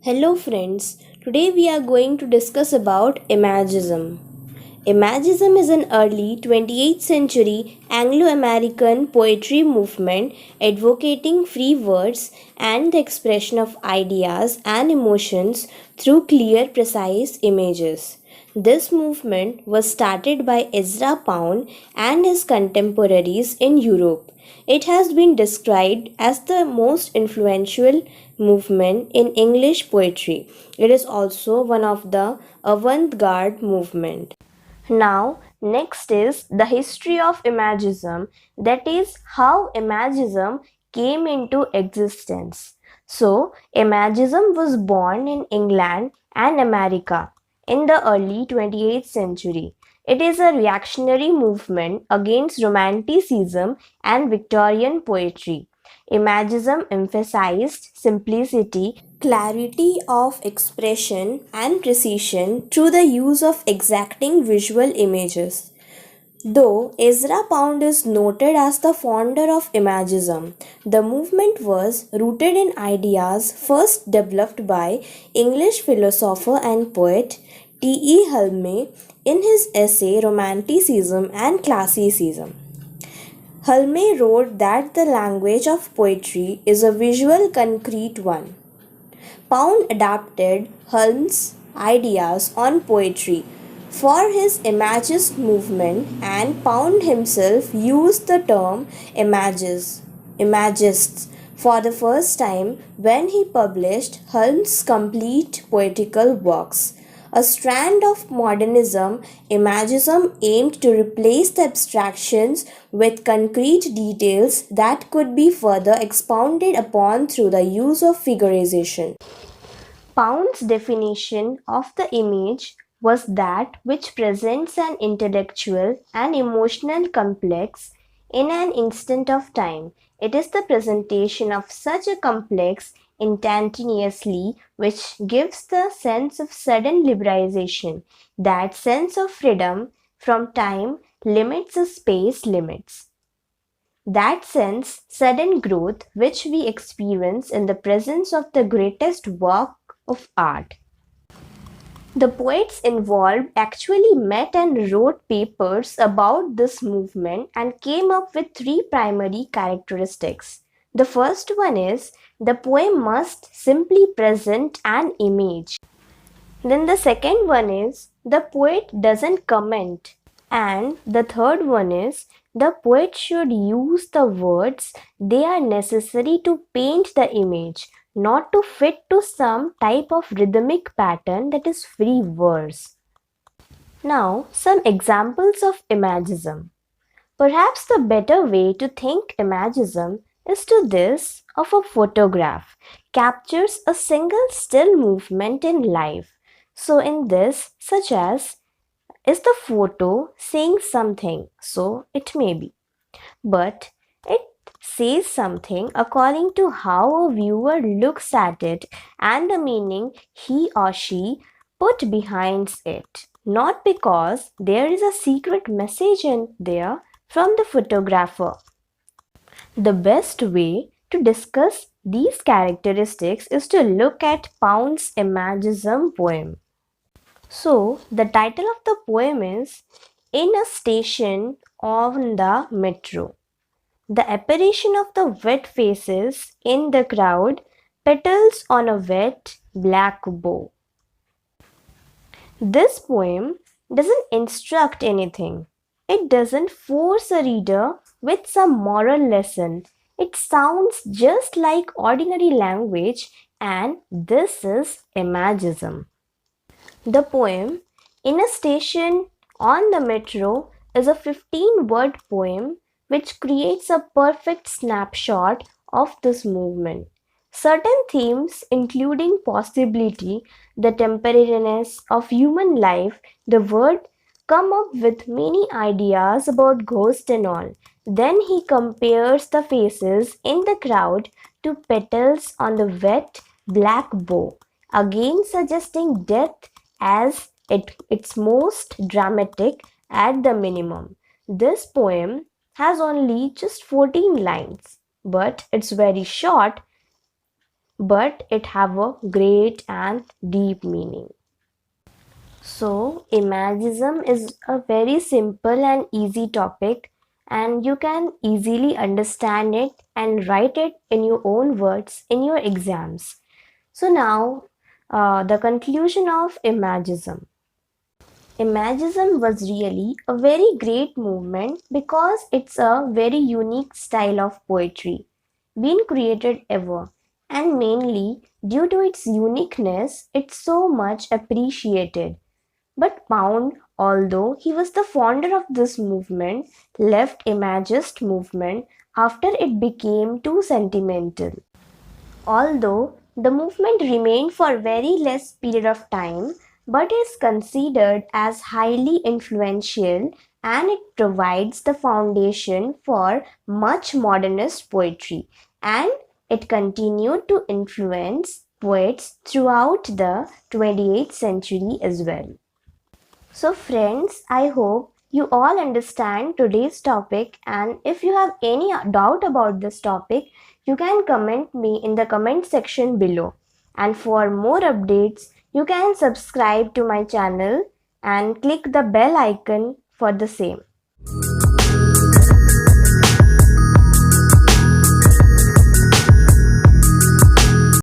Hello friends, today we are going to discuss about Imagism. Imagism is an early 28th century Anglo-American poetry movement advocating free words and the expression of ideas and emotions through clear, precise images. This movement was started by Ezra Pound and his contemporaries in Europe. It has been described as the most influential movement in English poetry. It is also one of the avant-garde movement. Now, next is the history of Imagism, that is, how Imagism came into existence. So, Imagism was born in England and America in the early 28th century. It is a reactionary movement against Romanticism and Victorian poetry. Imagism emphasized simplicity, clarity of expression, and precision through the use of exacting visual images. Though Ezra Pound is noted as the founder of Imagism, the movement was rooted in ideas first developed by English philosopher and poet T.E. Hulme in his essay Romanticism and Classicism. Hulme wrote that the language of poetry is a visual, concrete one. Pound adapted Hulme's ideas on poetry for his Imagist movement, and Pound himself used the term Imagists for the first time when he published Hulme's complete poetical works. A strand of modernism, Imagism aimed to replace the abstractions with concrete details that could be further expounded upon through the use of figurization. Pound's definition of the image was that which presents an intellectual and emotional complex in an instant of time. It is the presentation of such a complex instantaneously which gives the sense of sudden liberalization, that sense of freedom from time limits or space limits. That sense, sudden growth, which we experience in the presence of the greatest work of art. The poets involved actually met and wrote papers about this movement and came up with three primary characteristics. The first one is the poem must simply present an image. Then the second one is the poet doesn't comment. And the third one is the poet should use the words they are necessary to paint the image, not to fit to some type of rhythmic pattern that is free verse. Now, some examples of Imagism. Perhaps the better way to think Imagism is to this of a photograph captures a single still movement in life. So in this, such as, is the photo saying something? So it may be. But it says something according to how a viewer looks at it and the meaning he or she put behind it. Not because there is a secret message in there from the photographer. The best way to discuss these characteristics is to look at Pound's Imagism poem. So, the title of the poem is In a Station on the Metro. The apparition of the wet faces in the crowd, petals on a wet black bow. This poem doesn't instruct anything. It doesn't force a reader with some moral lesson. It sounds just like ordinary language, and this is Imagism. The poem In a Station on the Metro is a 15-word poem which creates a perfect snapshot of this movement. Certain themes, including possibility, the temporariness of human life, the word, come up with many ideas about ghosts and all. Then he compares the faces in the crowd to petals on the wet black bow, again suggesting death as its most dramatic at the minimum. This poem has only just 14 lines, but it's very short but it have a great and deep meaning. So, Imagism is a very simple and easy topic, and you can easily understand it and write it in your own words in your exams. So, now the conclusion of Imagism. Imagism was really a very great movement because it's a very unique style of poetry been created ever, and mainly due to its uniqueness it's so much appreciated. But Pound, although he was the founder of this movement, left Imagist movement after it became too sentimental. Although the movement remained for very less period of time, but is considered as highly influential, and it provides the foundation for much modernist poetry, and it continued to influence poets throughout the 28th century as well. So, friends, I hope you all understand today's topic, and if you have any doubt about this topic, you can comment me in the comment section below. And for more updates, you can subscribe to my channel and click the bell icon for the same.